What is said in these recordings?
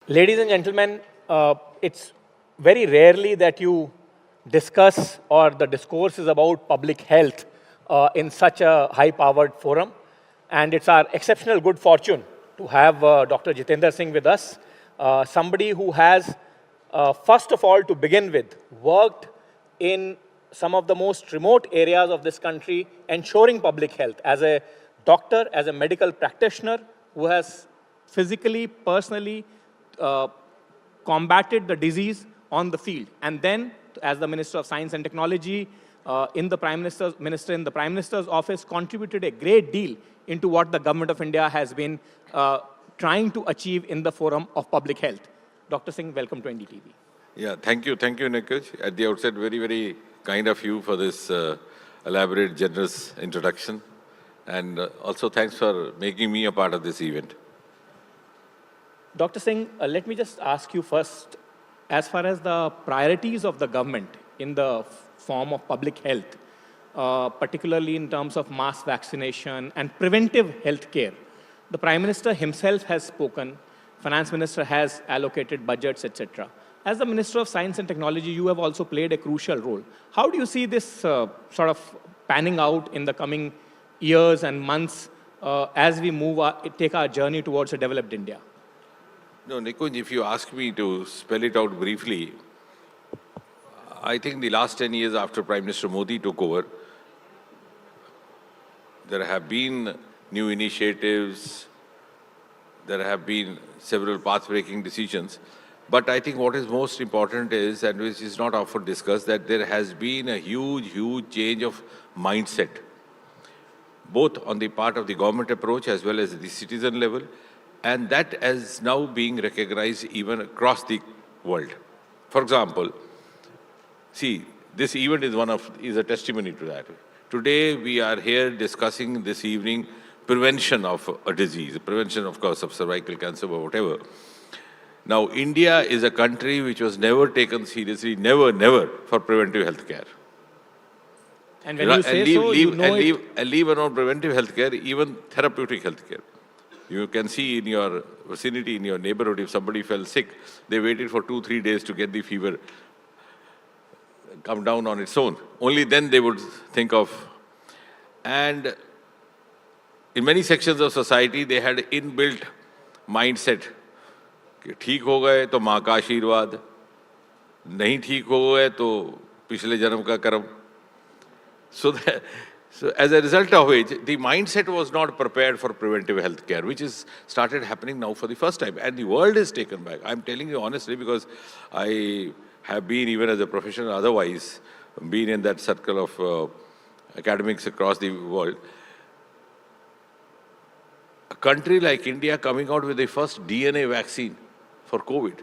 Ladies and gentlemen, it's very rarely that you discuss or the discourse is about public health in such a high-powered forum. And it's our exceptional good fortune to have Dr. Jitendra Singh with us, somebody who has, first of all, to begin with, worked in some of the most remote areas of this country, ensuring public health as a doctor, as a medical practitioner who has physically, personally combated the disease on the field. And then, as the Minister of Science and Technology, in the Prime Minister's office, contributed a great deal into what the Government of India has been trying to achieve in the forum of public health. Dr. Singh, welcome to NDTV. Yeah, thank you, Nikhil. At the outset, very, very kind of you for this elaborate, generous introduction. And also thanks for making me a part of this event. Dr. Singh, let me just ask you first, as far as the priorities of the government in the form of public health, particularly in terms of mass vaccination and preventive health care, the Prime Minister himself has spoken, Finance Minister has allocated budgets, etc. As the Minister of Science and Technology, you have also played a crucial role. How do you see this sort of panning out in the coming years and months as we take our journey towards a developed India? No, Nikunj, if you ask me to spell it out briefly, I think the last 10 years after Prime Minister Modi took over, there have been new initiatives, there have been several path-breaking decisions. But I think what is most important is, and which is not often discussed, that there has been a huge, huge change of mindset, both on the part of the government approach as well as the citizen level. And that is now being recognized even across the world. For example, see, this event is a testimony to that. Today, we are here discussing this evening prevention of a disease, prevention, of course, of cervical cancer or whatever. Now, India is a country which was never taken seriously, never, for preventive health care. And when you say so, you know it. And leave alone preventive health care, even therapeutic health care. You can see in your vicinity, in your neighborhood, if somebody fell sick, they waited for 2-3 days to get the fever come down on its own. Only then they would think of. And in many sections of society, they had inbuilt mindset. कि ठीक हो गए तो माँ का आशीर्वाद, नहीं ठीक हो गए तो पिछले जन्म का कर्म. So as a result of which, the mindset was not prepared for preventive health care, which is started happening now for the first time. And the world is taken back. I'm telling you honestly, because I have been, even as a professional, otherwise, been in that circle of academics across the world. A country like India coming out with the first DNA vaccine for COVID.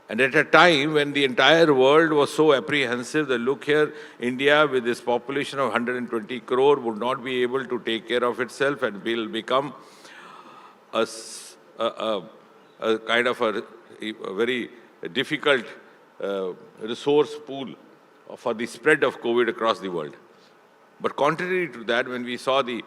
And at a time when the entire world was so apprehensive that look here, India with this population of 120 crore would not be able to take care of itself and will become a kind of a very difficult resource pool for the spread of COVID across the world. But contrary to that, when we saw the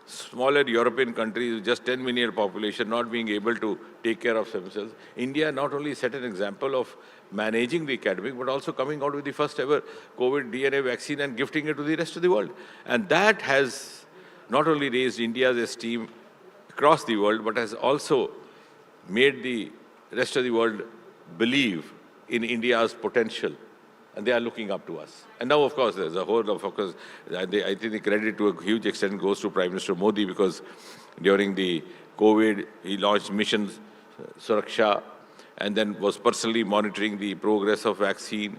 smaller European countries with just 10 million population not being able to take care of themselves, India not only set an example of managing the academic, but also coming out with the first ever COVID DNA vaccine and gifting it to the rest of the world. And that has not only raised India's esteem across the world, but has also made the rest of the world believe in India's potential. And they are looking up to us. And now, of course, there's a whole of focus. I think the credit to a huge extent goes to Prime Minister Modi, because during the COVID, he launched Mission Suraksha and then was personally monitoring the progress of vaccine.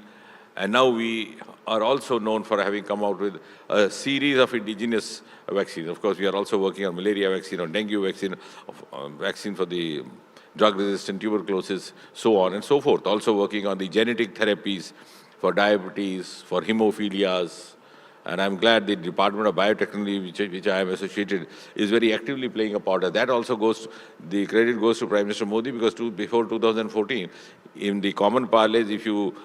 And now we are also known for having come out with a series of indigenous vaccines. Of course, we are also working on malaria vaccine, on dengue vaccine, vaccine for the drug-resistant tuberculosis, so on and so forth. Also working on the genetic therapies for diabetes, for hemophilias. And I'm glad the Department of Biotechnology, which I am associated, is very actively playing a part. That also goes, the credit goes to Prime Minister Modi, because before 2014, in the common parlance, if you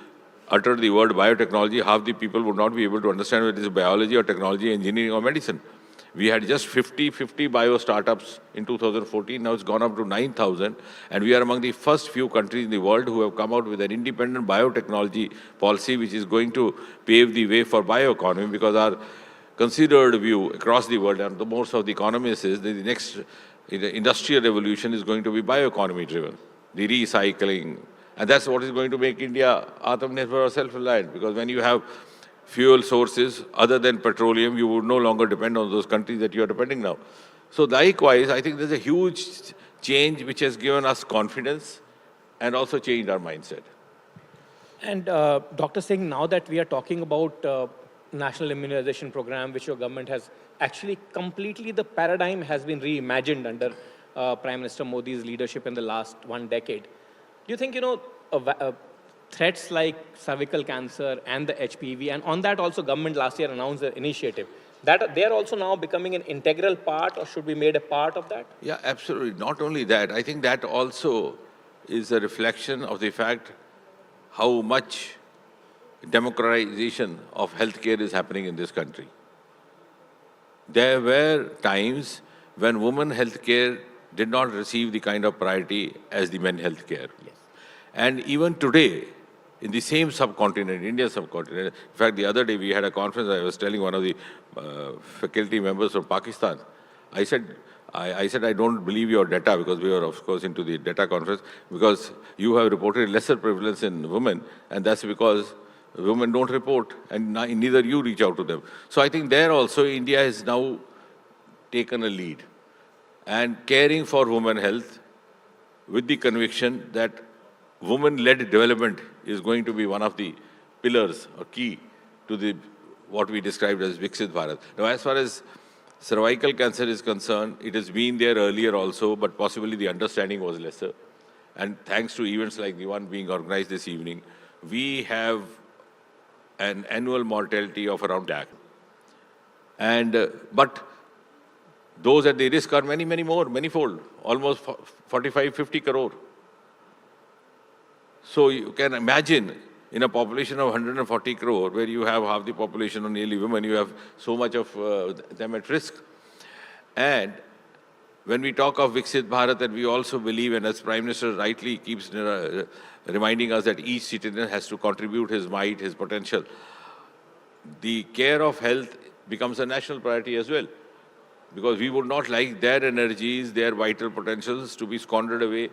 utter the word biotechnology, half the people would not be able to understand whether it is biology or technology, engineering or medicine. We had just 50 bio startups in 2014. Now it's gone up to 9,000. And we are among the first few countries in the world who have come out with an independent biotechnology policy, which is going to pave the way for bioeconomy, because our considered view across the world, and the most of the economists, is that the next industrial revolution is going to be bioeconomy driven, the recycling. And that's what is going to make India Atmanirbhar or self-reliant, because when you have fuel sources other than petroleum, you would no longer depend on those countries that you are depending now. So likewise, I think there's a huge change which has given us confidence and also changed our mindset. And Dr. Singh, now that we are talking about national immunization program, which your government has actually completely, the paradigm has been reimagined under Prime Minister Modi's leadership in the last 1 decade. Do you think, threats like cervical cancer and the HPV, and on that also government last year announced an initiative, that they are also now becoming an integral part, or should be made a part of that? Yeah, absolutely. Not only that, I think that also is a reflection of the fact how much democratization of healthcare is happening in this country. There were times when women healthcare did not receive the kind of priority as the men healthcare. Yes. And even today, in the same subcontinent, Indian subcontinent, in fact, the other day we had a conference, I was telling one of the faculty members from Pakistan, I said, I don't believe your data, because we were, of course, into the data conference, because you have reported lesser prevalence in women, and that's because women don't report, and neither you reach out to them. So I think there also India has now taken a lead, and caring for women health with the conviction that women-led development is going to be one of the pillars or key to the what we described as Viksit Bharat. Now, as far as cervical cancer is concerned, it has been there earlier also, but possibly the understanding was lesser. And thanks to events like the one being organized this evening, we have an annual mortality of around that. And but those at the risk are many, many more, manifold, almost 45, 50 crore. So you can imagine in a population of 140 crore, where you have half the population of nearly women, you have so much of them at risk. And when we talk of Viksit Bharat, and we also believe, and as Prime Minister rightly keeps reminding us that each citizen has to contribute his might, his potential, the care of health becomes a national priority as well. Because we would not like their energies, their vital potentials to be squandered away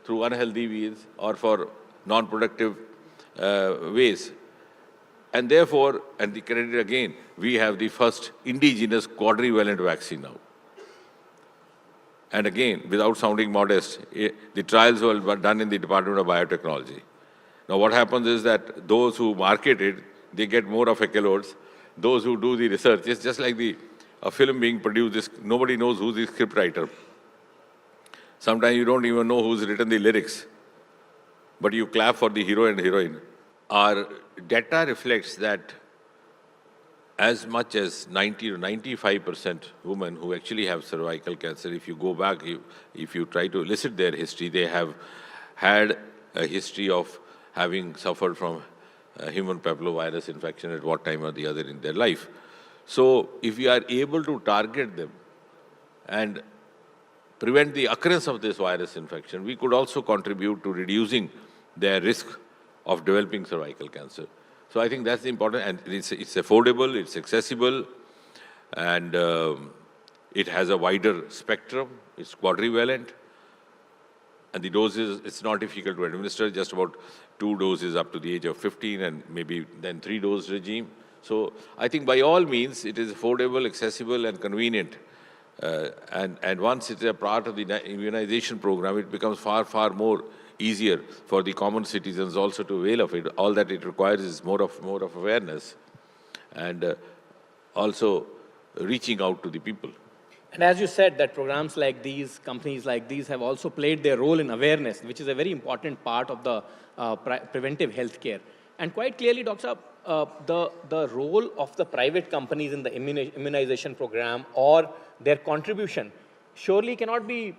through unhealthy means or for non-productive ways. And therefore, and the credit again, we have the first indigenous quadrivalent vaccine now. And again, without sounding modest, the trials were done in the Department of Biotechnology. Now what happens is that those who market it, they get more of accolades. Those who do the research, it's just like a film being produced, nobody knows who's the scriptwriter. Sometimes you don't even know who's written the lyrics, but you clap for the hero and heroine. Our data reflects that as much as 90 to 95% women who actually have cervical cancer, if you go back, if you try to elicit their history, they have had a history of having suffered from human papillomavirus infection at one time or the other in their life. So if we are able to target them and prevent the occurrence of this virus infection, we could also contribute to reducing their risk of developing cervical cancer. So I think that's important, and it's affordable, it's accessible, and it has a wider spectrum, it's quadrivalent, and the doses, it's not difficult to administer, just about 2 doses up to the age of 15 and maybe then 3-dose regime. So I think by all means, it is affordable, accessible, and convenient. And once it's a part of the immunization program, it becomes far, far more easier for the common citizens also to avail of it. All that it requires is more of awareness and also reaching out to the people. And as you said, that programs like these, companies like these have also played their role in awareness, which is a very important part of the preventive healthcare. And quite clearly, Dr. The role of the private companies in the immunization program or their contribution surely cannot be,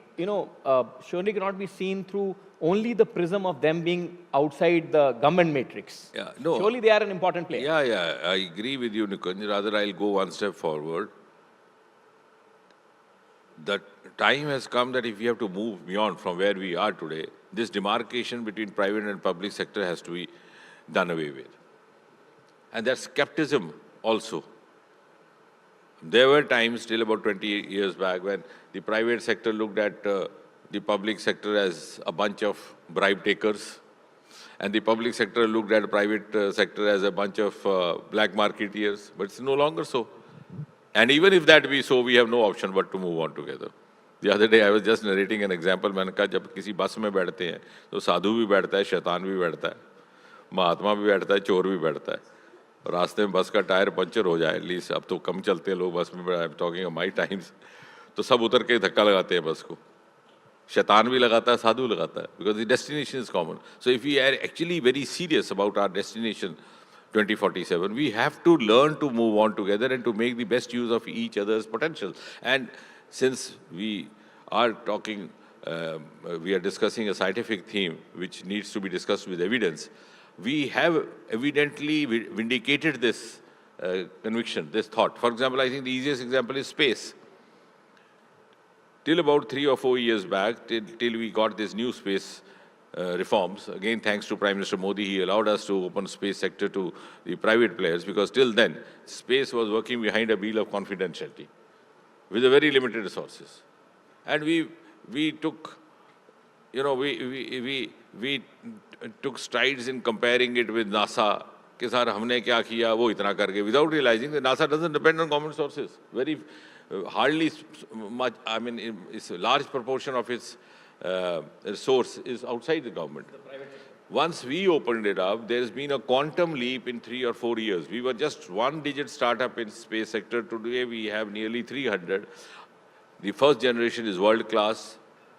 surely cannot be seen through only the prism of them being outside the government matrix. Yeah, no. Surely they are an important player. Yeah, I agree with you, Nikunj. Rather, I'll go one step forward. the time has come that if we have to move beyond from where we are today, this demarcation between private and public sector has to be done away with. And that skepticism also. There were times till about 20 years back when the private sector looked at the public sector as a bunch of bribe takers, and the public sector looked at the private sector as a bunch of black marketeers, but it's no longer so. And even if that be so, we have no option but to move on together. The other day I was just narrating an example. मैंने कहा जब किसी बस में बैठते हैं तो साधु भी बैठता है, शैतान भी बैठता है, महात्मा भी बैठता है, चोर भी बैठता है. रास्ते में बस का टायर पंचर हो जाए, एटलीस्ट अब तो कम चलते हैं लोग बस में, I am talking of my times, तो सब उतर के धक्का लगाते हैं बस को. शैतान भी लगाता है, साधु लगाता है, because the destination is common. So if we are actually very serious about our destination 2047, we have to learn to move on together and to make the best use of each other's potential. And since we are talking, we are discussing a scientific theme which needs to be discussed with evidence, we have evidently vindicated this conviction, this thought. For example, I think the easiest example is space. Till about 3 or 4 years back, till we got this new space reforms, again thanks to Prime Minister Modi, he allowed us to open space sector to the private players, because till then, space was working behind a veil of confidentiality with a very limited resources. And we took, you know, we took strides in comparing it with NASA, कि sir हमने क्या किया वो इतना करके, without realizing that NASA doesn't depend on government sources. Very hardly much, I mean, it's a large proportion of its resource is outside the government. Once we opened it up, there's been a quantum leap in 3 or 4 years. We were just one-digit startup in space sector. Today we have nearly 300. The first generation is world-class.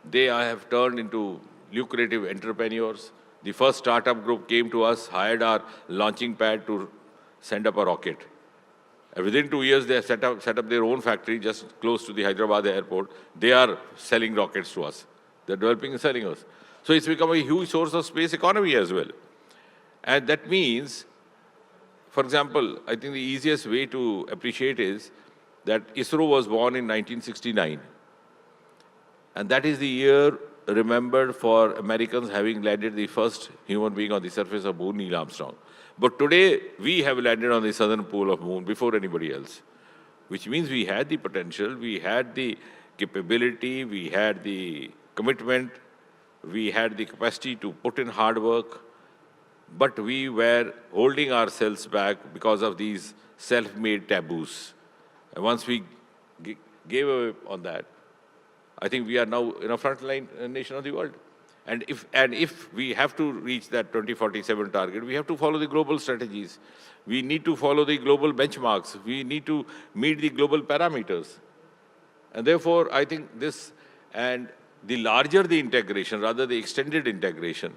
They have turned into lucrative entrepreneurs. The first startup group came to us, hired our launching pad to send up a rocket. And within 2 years, they have set up their own factory just close to the Hyderabad airport. They are selling rockets to us. They're developing and selling us. So it's become a huge source of space economy as well. And that means, for example, I think the easiest way to appreciate is that ISRO was born in 1969. And that is the year remembered for Americans having landed the first human being on the surface of moon, Neil Armstrong. But today, we have landed on the southern pole of moon before anybody else, which means we had the potential, we had the capability, we had the commitment, we had the capacity to put in hard work, but we were holding ourselves back because of these self-made taboos. And once we gave away on that, I think we are now in a frontline nation of the world. And if we have to reach that 2047 target, we have to follow the global strategies. We need to follow the global benchmarks. We need to meet the global parameters. And therefore, I think this, and the larger the integration, rather the extended integration,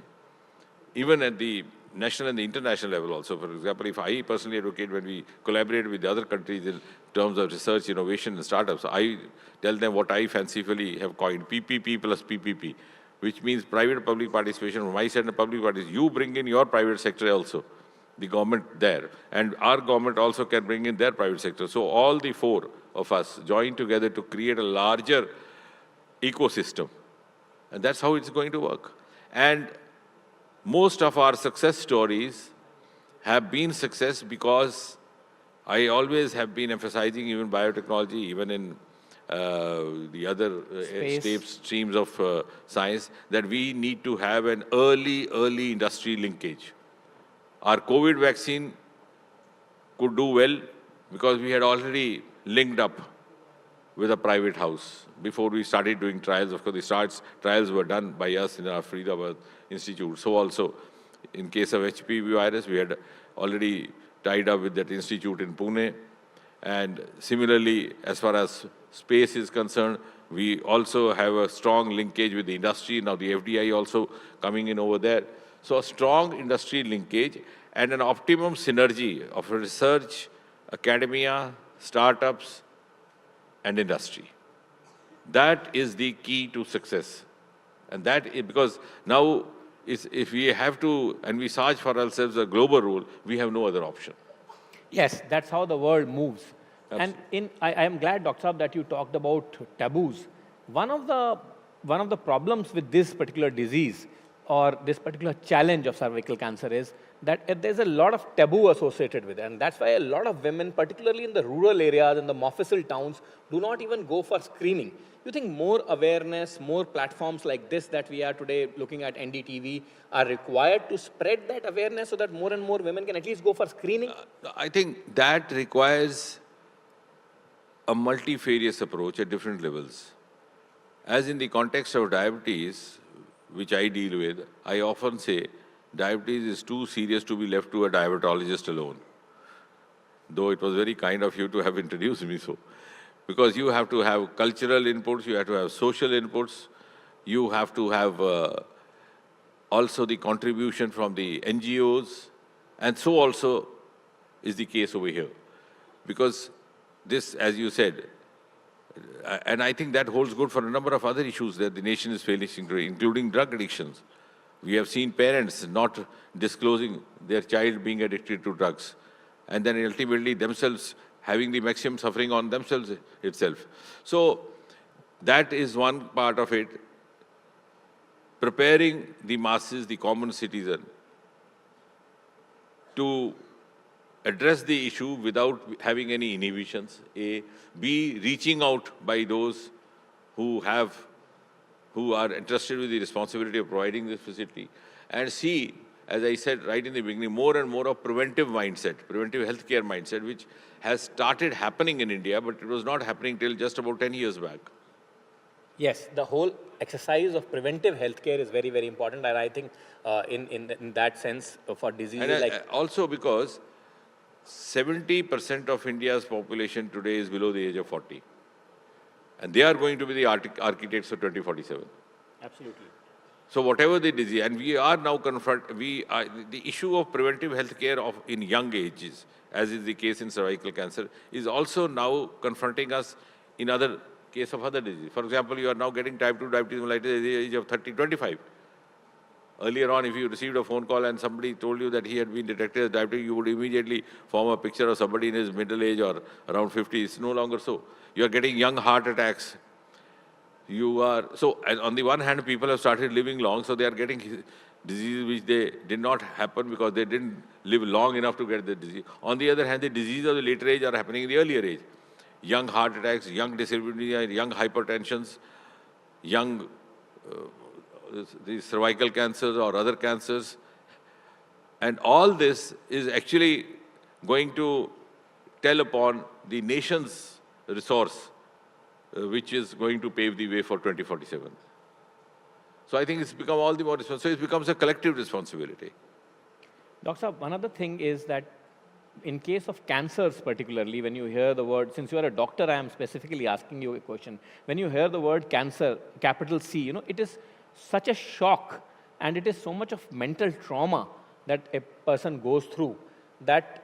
even at the national and the international level also. For example, if I personally advocate when we collaborate with the other countries in terms of research, innovation, and startups, I tell them what I fancifully have coined PPP plus PPP, which means private-public participation from my side and public participation. You bring in your private sector also, the government there, and our government also can bring in their private sector. So all the 4 of us join together to create a larger ecosystem. And that's how it's going to work. And most of our success stories have been success because I always have been emphasizing, even biotechnology, even in the other streams of science, that we need to have an early industry linkage. Our COVID vaccine could do well because we had already linked up with a private house before we started doing trials. Of course, the trials were done by us in our Faridabad Institute. So also, in case of HPV virus, we had already tied up with that institute in Pune. And similarly, as far as space is concerned, we also have a strong linkage with the industry. Now the FDI also coming in over there. So a strong industry linkage and an optimum synergy of research, academia, startups, and industry. That is the key to success. And that is because now, if we have to, and we search for ourselves a global role, we have no other option. Yes, that's how the world moves. Absolutely. And I am glad, Dr. Saab, that you talked about taboos. One of the problems with this particular disease or this particular challenge of cervical cancer is that there's a lot of taboo associated with it. And that's why a lot of women, particularly in the rural areas, in the mofussil towns, do not even go for screening. You think more awareness, more platforms like this that we are today looking at NDTV are required to spread that awareness so that more and more women can at least go for screening? I think that requires a multifarious approach at different levels. As in the context of diabetes, which I deal with, I often say diabetes is too serious to be left to a diabetologist alone. Though it was very kind of you to have introduced me so. Because you have to have cultural inputs, you have to have social inputs, you have to have also the contribution from the NGOs, and so also is the case over here. Because this, as you said, and I think that holds good for a number of other issues that the nation is facing today, including drug addictions. We have seen parents not disclosing their child being addicted to drugs, and then ultimately themselves having the maximum suffering on themselves itself. So that is one part of it. Preparing the masses, the common citizen, to address the issue without having any inhibitions. A, B, reaching out by those who are entrusted with the responsibility of providing this facility. And C, as I said right in the beginning, more and more of preventive mindset, preventive healthcare mindset, which has started happening in India, but it was not happening till just about 10 years back. Yes, the whole exercise of preventive healthcare is very, very important. And I think in that sense, for diseases And like... also because 70% of India's population today is below the age of 40. And they are going to be the architects of 2047. Absolutely. So whatever the disease, and we are now the issue of preventive healthcare in young ages, as is the case in cervical cancer, is also now confronting us in other case of other diseases. For example, you are now getting type 2 diabetes mellitus at the age of 30, 25. Earlier on, if you received a phone call and somebody told you that he had been detected as diabetic, you would immediately form a picture of somebody in his middle age or around 50. It's no longer so. You are getting young heart attacks. And on the one hand, people have started living long, so they are getting diseases which they did not happen because they didn't live long enough to get the disease. On the other hand, the diseases of the later age are happening in the earlier age. Young heart attacks, young disability, young hypertensions, young these cervical cancers or other cancers. And all this is actually going to tell upon the nation's resource, which is going to pave the way for 2047. So I think it's become all the more responsible. So it becomes a collective responsibility. Doctor, one other thing is that in case of cancers particularly, when you hear the word, since you are a doctor, I am specifically asking you a question. When you hear the word cancer, capital C, it is such a shock and it is so much of mental trauma that a person goes through that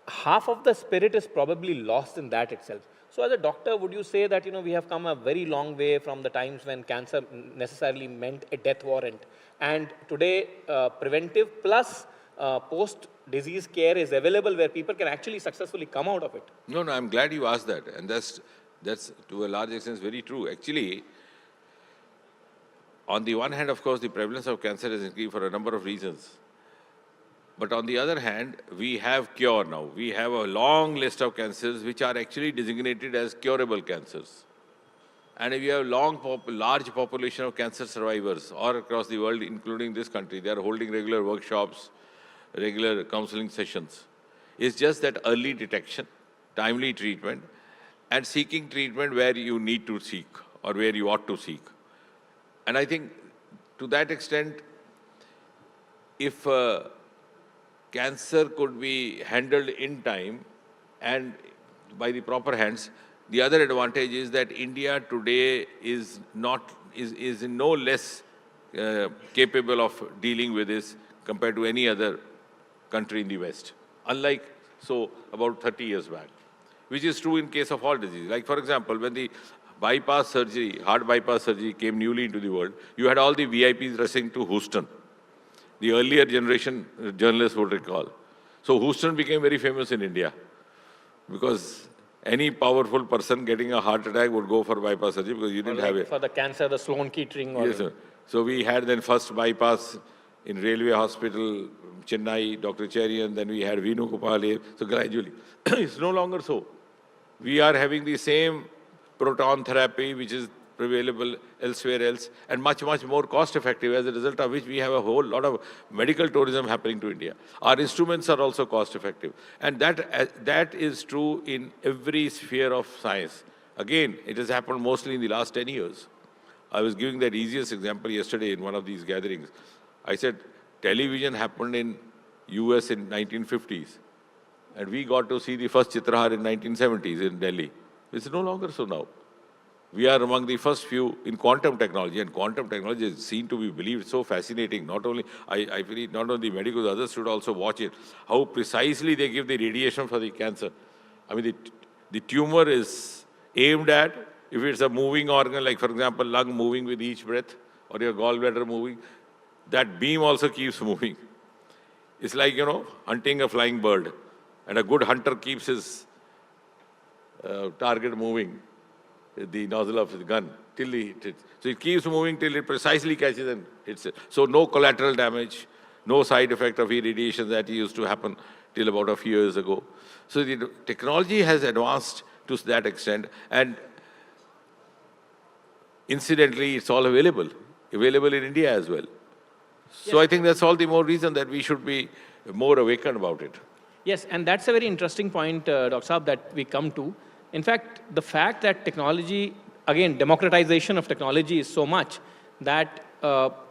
half of the spirit is probably lost in that itself. So as a doctor, would you say that, we have come a very long way from the times when cancer necessarily meant a death warrant, and today preventive plus post-disease care is available where people can actually successfully come out of it? No, I'm glad you asked that. And that's to a large extent very true. Actually, on the one hand, of course, the prevalence of cancer has increased for a number of reasons. But on the other hand, we have cure now. We have a long list of cancers which are actually designated as curable cancers. And we have large population of cancer survivors all across the world, including this country. They are holding regular workshops, regular counseling sessions. It's just that early detection, timely treatment, and seeking treatment where you need to seek or where you ought to seek. And I think to that extent, if cancer could be handled in time and by the proper hands, the other advantage is that India today is no less capable of dealing with this compared to any other country in the West, unlike about 30 years back, which is true in case of all diseases. Like, for example, when the heart bypass surgery came newly into the world, you had all the VIPs rushing to Houston. The earlier generation journalists would recall. So Houston became very famous in India because any powerful person getting a heart attack would go for bypass surgery because you didn't have it. For the cancer, the Sloan Kettering. Yes, sir. So we had then first bypass in Railway Hospital, Chennai, Dr. Cherian, then we had Venugopal. So gradually, it's no longer so. We are having the same proton therapy, which is available elsewhere else, and much, much more cost effective, as a result of which we have a whole lot of medical tourism happening to India. Our instruments are also cost effective. And that is true in every sphere of science. Again, it has happened mostly in the last 10 years. I was giving that easiest example yesterday in one of these gatherings. I said, television happened in US in 1950s. And we got to see the first Chitrahar in 1970s in Delhi. It's no longer so now. We are among the first few in quantum technology, and quantum technology is seen to be believed so fascinating. Not only, I believe, not only the medicals, others should also watch it. How precisely they give the radiation for the cancer. I mean, the tumor is aimed at, if it's a moving organ, like for example, lung moving with each breath, or your gallbladder moving, that beam also keeps moving. It's like, hunting a flying bird. And a good hunter keeps his target moving, the nozzle of the gun, till he hits it. So it keeps moving till it precisely catches and hits it. So no collateral damage, no side effect of irradiation that used to happen till about a few years ago. So the technology has advanced to that extent, and incidentally, it's all available in India as well. So I think that's all the more reason that we should be more awakened about it. Yes, and that's a very interesting point, Dr. Saab, that we come to. In fact, the fact that technology, again, democratization of technology is so much that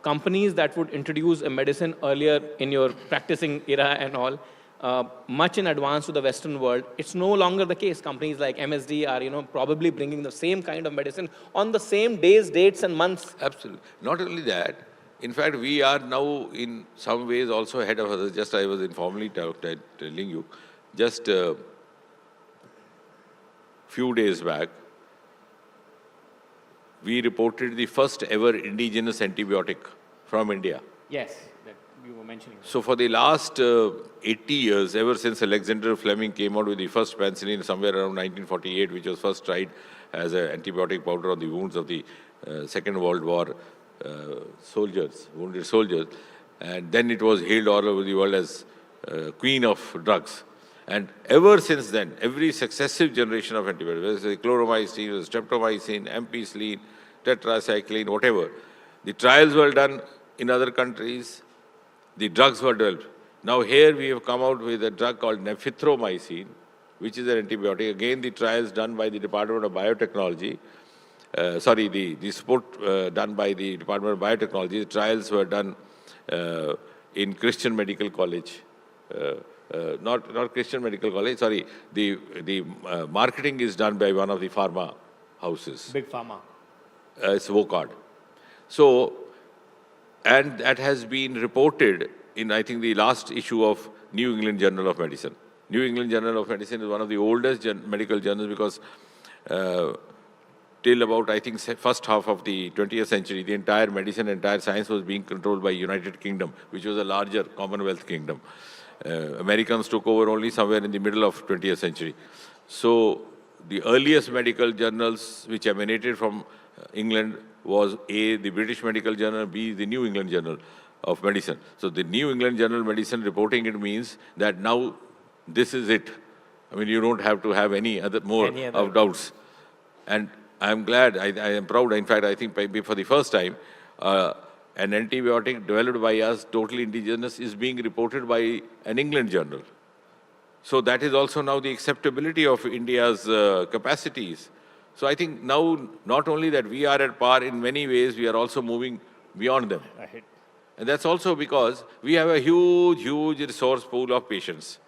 companies that would introduce a medicine earlier in your practicing era and all, much in advance to the Western world, it's no longer the case. Companies like MSD are, probably bringing the same kind of medicine on the same days, dates, and months. Absolutely. Not only that, in fact, we are now in some ways also ahead of others. Just I was informally telling you, just few days back, we reported the first ever indigenous antibiotic from India. Yes, that you were mentioning. So for the last 80 years, ever since Alexander Fleming came out with the first penicillin somewhere around 1948, which was first tried as an antibiotic powder on the wounds of the Second World War wounded soldiers, and then it was hailed all over the world as queen of drugs. And ever since then, every successive generation of antibiotics, whether it's chloromycin, streptomycin, ampicillin, tetracycline, whatever, the trials were done in other countries, the drugs were developed. Now here we have come out with a drug called nephromycin, which is an antibiotic. Again, the trials done by the Department of Biotechnology, the support done by the Department of Biotechnology. The trials were done in Christian Medical College. Not Christian Medical College, sorry. The marketing is done by one of the pharma houses. Big Pharma. It's Vocard. So, and that has been reported in, I think, the last issue of New England Journal of Medicine. New England Journal of Medicine is one of the oldest medical journals because till about, I think, first half of the 20th century, the entire medicine, entire science was being controlled by United Kingdom, which was a larger Commonwealth kingdom. Americans took over only somewhere in the middle of 20th century. So the earliest medical journals which emanated from England was A, the British Medical Journal, B, the New England Journal of Medicine. So the New England Journal of Medicine reporting it means that now this is it. I mean, you don't have to have any other of doubts. And I'm glad, I am proud, in fact, I think maybe for the first time, an antibiotic developed by us, totally indigenous, is being reported by an England journal. So that is also now the acceptability of India's capacities. So I think now, not only that we are at par, in many ways, we are also moving beyond them. Right. And that's also because we have a huge, huge resource pool of patients,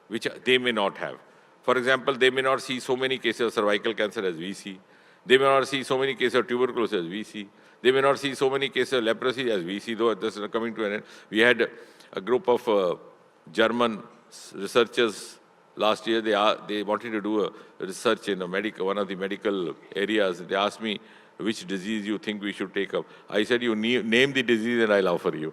which they may not have. For example, they may not see so many cases of cervical cancer as we see. They may not see so many cases of tuberculosis as we see. They may not see so many cases of leprosy as we see, though this is coming to an end. We had a group of German researchers last year. They wanted to do a research in one of the medical areas. They asked me which disease you think we should take up. I said, you name the disease and I'll offer you.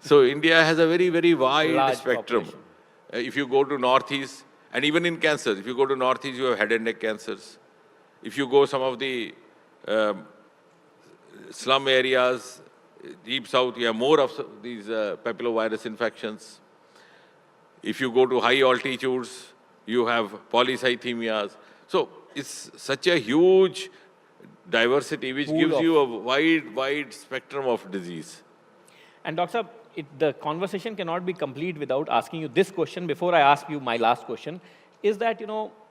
So India has a very, very wide Large spectrum. population. If you go to Northeast, And even in cancers, if you go to Northeast, you have head and neck cancers. If you go some of the slum areas, deep south, you have more of these papillovirus infections. If you go to high altitudes, you have polycythemias. So it's such a huge diversity which gives you a wide spectrum of disease. And Dr. Saab, the conversation cannot be complete without asking you this question before I ask you my last question, is that,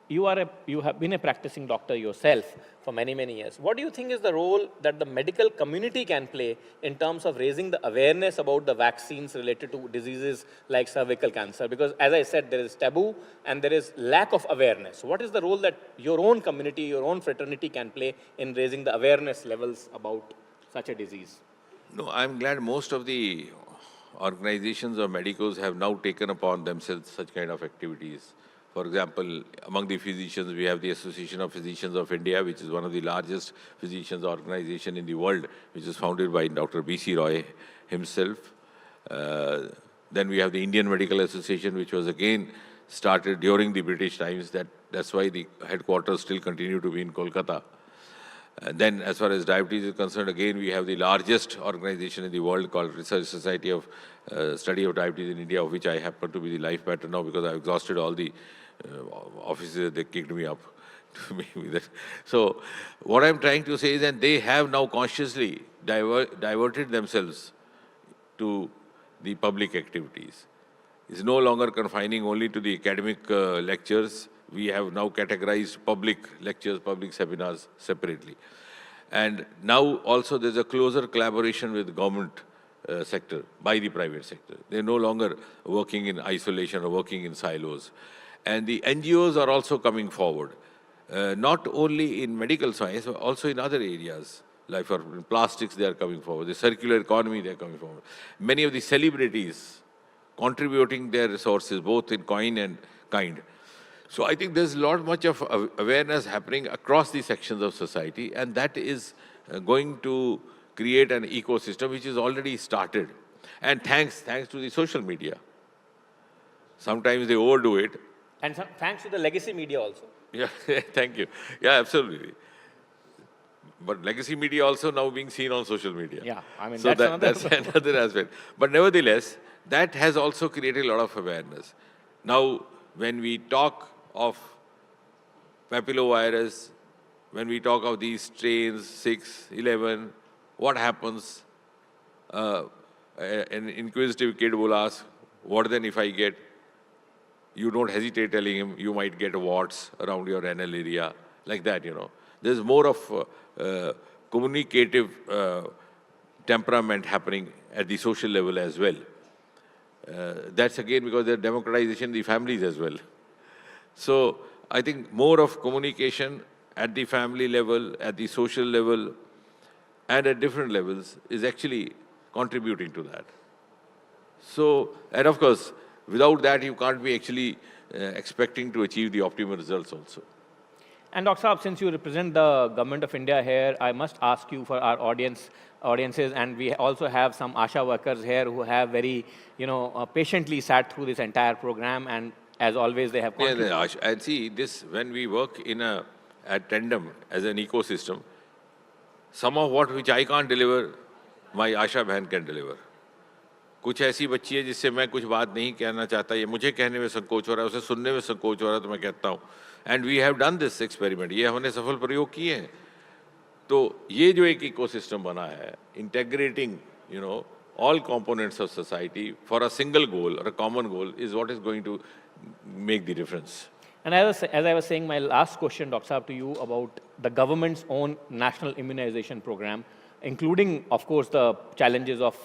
you have been a practicing doctor yourself for many, many years. What do you think is the role that the medical community can play in terms of raising the awareness about the vaccines related to diseases like cervical cancer? Because as I said, there is taboo and there is lack of awareness. What is the role that your own community, your own fraternity can play in raising the awareness levels about such a disease? No, I'm glad most of the organizations or medicos have now taken upon themselves such kind of activities. For example, among the physicians, we have the Association of Physicians of India, which is one of the largest physicians organization in the world, which is founded by Dr. B.C. Roy himself. Then we have the Indian Medical Association, which was again started during the British times. That's why the headquarters still continue to be in Kolkata. Then as far as diabetes is concerned, again, we have the largest organization in the world called Research Society of Study of Diabetes in India, of which I happen to be the life patron now because I've exhausted all the offices. They kicked me up to be with it. So what I'm trying to say is that they have now consciously diverted themselves to the public activities. It's no longer confining only to the academic lectures. We have now categorized public lectures, public seminars separately. And now also there's a closer collaboration with the government sector by the private sector. They're no longer working in isolation or working in silos. And the NGOs are also coming forward, not only in medical science, but also in other areas. Like for plastics, they are coming forward. The circular economy, they are coming forward. Many of the celebrities contributing their resources, both in coin and kind. So I think there's much of awareness happening across the sections of society, and that is going to create an ecosystem which is already started. And thanks to the social media. Sometimes they overdo it. And thanks to the legacy media also. Yeah, thank you. Yeah, absolutely. But legacy media also now being seen on social media. Yeah, I mean, so that's another aspect. But nevertheless, that has also created a lot of awareness. Now, when we talk of papillovirus, when we talk of these strains, 6, 11, what happens? An inquisitive kid will ask, what then if I get? You don't hesitate telling him you might get warts around your anal area, like that, There's more of communicative temperament happening at the social level as well. That's again because there's democratization in the families as well. So I think more of communication at the family level, at the social level, and at different levels is actually contributing to that. So, and of course, without that, you can't be actually expecting to achieve the optimal results also. And Dr. Saab, since you represent the government of India here, I must ask you for our audiences, and we also have some ASHA workers here who have very, patiently sat through this entire program, and as always, they have contributed. Yeah, and see, this, when we work in a tandem as an ecosystem, some of which I can't deliver, my ASHA बहन can deliver. कुछ ऐसी बच्ची है जिससे मैं कुछ बात नहीं कहना चाहता, ये मुझे कहने में संकोच हो रहा है, उसे सुनने में संकोच हो रहा है, तो मैं कहता हूँ. And we have done this experiment. ये हमने सफल प्रयोग किए हैं. तो ये जो एक ecosystem बना है, integrating, all components of society for a single goal or a common goal is what is going to make the difference. And as I was saying, my last question, Dr. Saab, to you about the government's own national immunization program, including, of course, the challenges of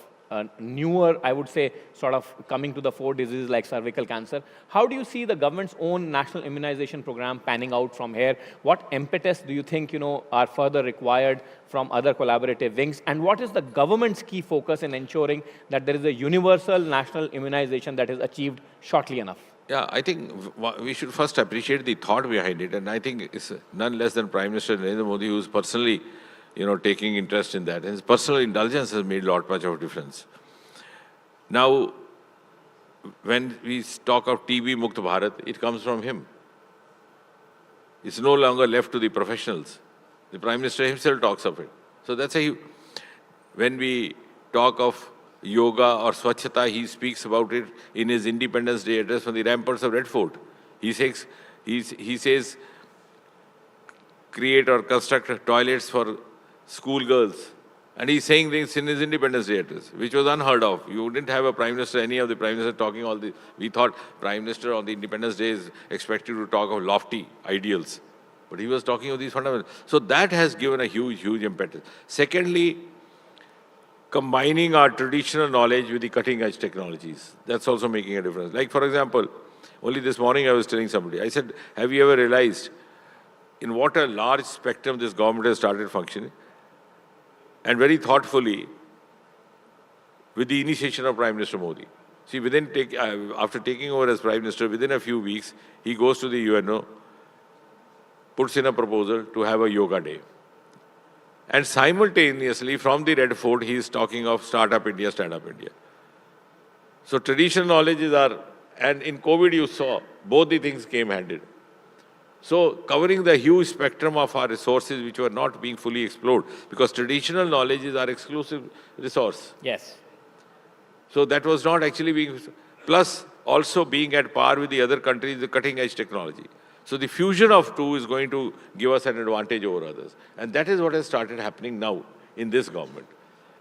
newer, I would say, sort of coming to the fore diseases like cervical cancer. How do you see the government's own national immunization program panning out from here? What impetus do you think, are further required from other collaborative wings? And what is the government's key focus in ensuring that there is a universal national immunization that is achieved shortly enough? Yeah, I think we should first appreciate the thought behind it. And I think it's none less than Prime Minister Narendra Modi who's personally taking interest in that. And his personal indulgence has made much of difference. Now, when we talk of TB Mukt Bharat, it comes from him. It's no longer left to the professionals. The Prime Minister himself talks of it. So that's when we talk of yoga or Swachhata, he speaks about it in his Independence Day address from the ramparts of Red Fort. He says, create or construct toilets for schoolgirls. And he's saying this in his Independence Day address, which was unheard of. You didn't have a Prime Minister, any of the Prime Ministers talking all this. We thought Prime Minister on the Independence Day is expected to talk of lofty ideals. But he was talking of these fundamentals. So that has given a huge, huge impetus. Secondly, combining our traditional knowledge with the cutting-edge technologies. That's also making a difference. Like, for example, only this morning I was telling somebody, I said, have you ever realized in what a large spectrum this government has started functioning? And very thoughtfully, with the initiation of Prime Minister Modi. See, after taking over as Prime Minister, within a few weeks, he goes to the UNO, puts in a proposal to have a yoga day. And simultaneously, from the Red Fort, he is talking of Startup India, Stand-up India. So traditional knowledges are, and in COVID you saw, both the things came handed. So covering the huge spectrum of our resources which were not being fully explored, because traditional knowledge is our exclusive resource. Yes. So that was not actually being, plus also being at par with the other countries, the cutting edge technology. So the fusion of two is going to give us an advantage over others. And that is what has started happening now in this government.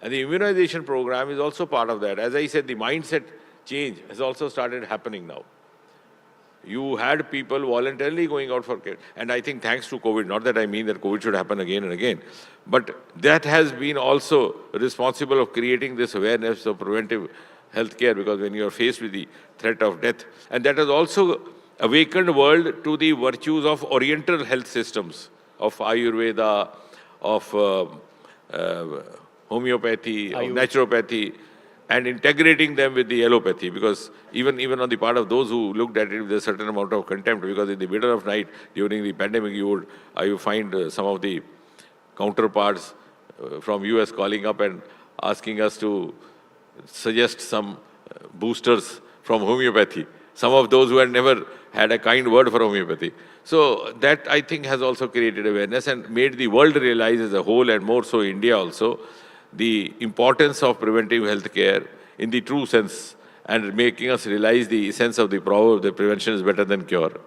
And the immunization program is also part of that. As I said, the mindset change has also started happening now. You had people voluntarily going out for care. And I think thanks to COVID, not that I mean that COVID should happen again and again, but that has been also responsible of creating this awareness of preventive healthcare, because when you are faced with the threat of death, and that has also awakened the world to the virtues of oriental health systems, of Ayurveda, of homeopathy, of naturopathy, and integrating them with the allopathy, because even on the part of those who looked at it with a certain amount of contempt, because in the middle of night during the pandemic, you find some of the counterparts from US calling up and asking us to suggest some boosters from homeopathy. Some of those who had never had a kind word for homeopathy. So that, I think, has also created awareness and made the world realize as a whole, and more so India also, the importance of preventive healthcare in the true sense, and making us realize the sense of the proverb that prevention is better than cure.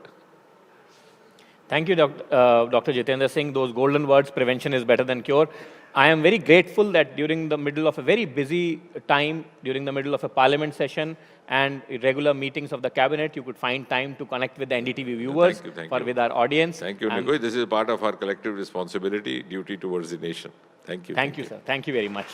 Thank you, Dr. Jitendra Singh. Those golden words, prevention is better than cure. I am very grateful that during the middle of a very busy time, during the middle of a parliament session and regular meetings of the cabinet, you could find time to connect with the NDTV viewers, with our audience. Thank you, Nigoy. This is part of our collective responsibility, duty towards the nation. Thank you. Thank you, sir. Thank you very much.